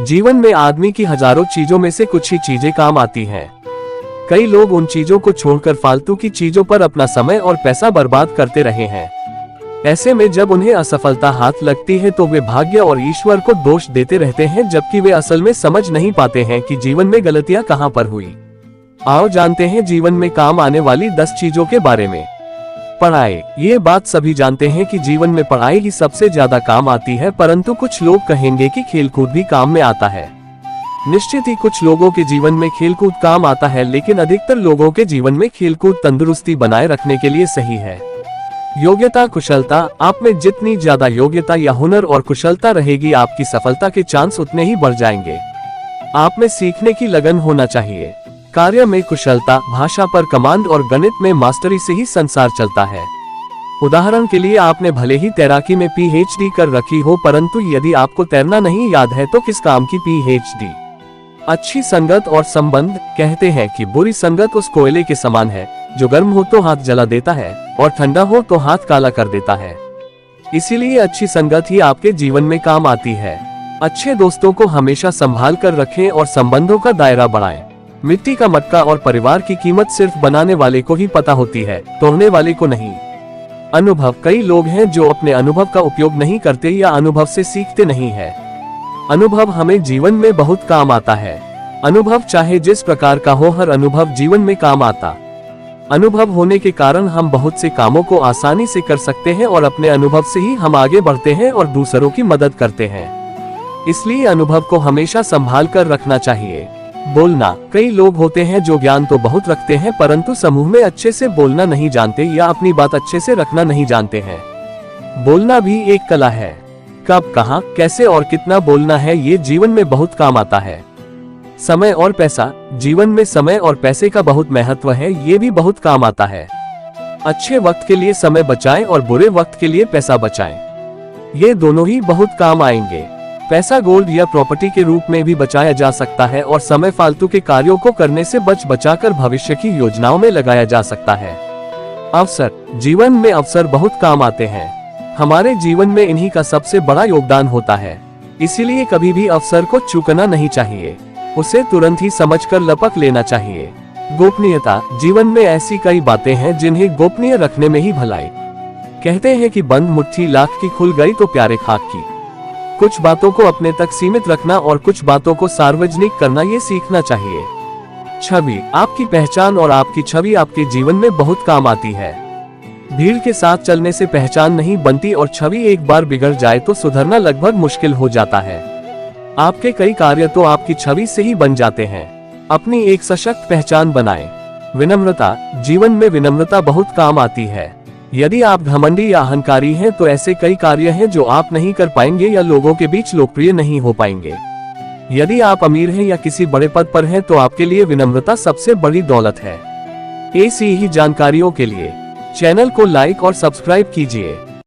जीवन में आदमी की हजारों चीजों में से कुछ ही चीजें काम आती हैं। कई लोग उन चीजों को छोड़कर फालतू की चीजों पर अपना समय और पैसा बर्बाद करते रहे हैं। ऐसे में जब उन्हें असफलता हाथ लगती है तो वे भाग्य और ईश्वर को दोष देते रहते हैं, जबकि वे असल में समझ नहीं पाते हैं कि जीवन में गलतियां कहां पर हुई। आओ जानते हैं जीवन में काम आने वाली 10 चीजों के बारे में। पढ़ाई। ये बात सभी जानते हैं कि जीवन में पढ़ाई ही सबसे ज्यादा काम आती है, परंतु कुछ लोग कहेंगे कि खेलकूद भी काम में आता है। निश्चित ही कुछ लोगों के जीवन में खेलकूद काम आता है, लेकिन अधिकतर लोगों के जीवन में खेलकूद तंदुरुस्ती बनाए रखने के लिए सही है। योग्यता, कुशलता। आप में जितनी ज्यादा योग्यता या हुनर और कुशलता रहेगी, आपकी सफलता के चांस उतने ही बढ़ जाएंगे। आप में सीखने की लगन होना चाहिए। कार्य में कुशलता। भाषा पर कमांड और गणित में मास्टरी से ही संसार चलता है। उदाहरण के लिए आपने भले ही तैराकी में PhD कर रखी हो, परंतु यदि आपको तैरना नहीं याद है तो किस काम की PhD। अच्छी संगत और संबंध। कहते हैं कि बुरी संगत उस कोयले के समान है जो गर्म हो तो हाथ जला देता है और ठंडा हो तो हाथ काला कर देता है। इसीलिए अच्छी संगत ही आपके जीवन में काम आती है। अच्छे दोस्तों को हमेशा संभाल कर रखें और संबंधों का दायरा बढ़ाएं। मिट्टी का मटका और परिवार की कीमत सिर्फ बनाने वाले को ही पता होती है, तोड़ने वाले को नहीं। अनुभव। कई लोग हैं जो अपने अनुभव का उपयोग नहीं करते या अनुभव से सीखते नहीं है। अनुभव हमें जीवन में बहुत काम आता है। अनुभव चाहे जिस प्रकार का हो, हर अनुभव जीवन में काम आता। अनुभव होने के कारण हम बहुत से कामों को आसानी से कर सकते हैं और अपने अनुभव से ही हम आगे बढ़ते हैं और दूसरों की मदद करते हैं। इसलिए अनुभव को हमेशा संभाल कर रखना चाहिए। बोलना। कई लोग होते हैं जो ज्ञान तो बहुत रखते हैं, परंतु समूह में अच्छे से बोलना नहीं जानते या अपनी बात अच्छे से रखना नहीं जानते हैं। बोलना भी एक कला है। कब, कहां, कैसे और कितना बोलना है, ये जीवन में बहुत काम आता है। समय और पैसा। जीवन में समय और पैसे का बहुत महत्व है, ये भी बहुत काम आता है। अच्छे वक्त के लिए समय बचाएं और बुरे वक्त के लिए पैसा बचाएं। ये दोनों ही बहुत काम आएंगे। पैसा गोल्ड या प्रॉपर्टी के रूप में भी बचाया जा सकता है और समय फालतू के कार्यों को करने से बचाकर भविष्य की योजनाओं में लगाया जा सकता है। अवसर। जीवन में अवसर बहुत काम आते हैं। हमारे जीवन में इन्हीं का सबसे बड़ा योगदान होता है। इसीलिए कभी भी अवसर को चूकना नहीं चाहिए, उसे तुरंत ही समझकर लपक लेना चाहिए। गोपनीयता। जीवन में ऐसी कई बातें हैं जिन्हें गोपनीय रखने में ही भलाई। कहते हैं कि बंद मुट्ठी लाख की खुल गई तो प्यारे खाक की। कुछ बातों को अपने तक सीमित रखना और कुछ बातों को सार्वजनिक करना, ये सीखना चाहिए। छवि। आपकी पहचान और आपकी छवि आपके जीवन में बहुत काम आती है। भीड़ के साथ चलने से पहचान नहीं बनती और छवि एक बार बिगड़ जाए तो सुधरना लगभग मुश्किल हो जाता है। आपके कई कार्य तो आपकी छवि से ही बन जाते हैं। अपनी एक सशक्त पहचान बनाएं। विनम्रता। जीवन में विनम्रता बहुत काम आती है। यदि आप घमंडी या अहंकारी हैं तो ऐसे कई कार्य हैं जो आप नहीं कर पाएंगे या लोगों के बीच लोकप्रिय नहीं हो पाएंगे। यदि आप अमीर हैं या किसी बड़े पद पर हैं तो आपके लिए विनम्रता सबसे बड़ी दौलत है। ऐसी ही जानकारियों के लिए चैनल को लाइक और सब्सक्राइब कीजिए।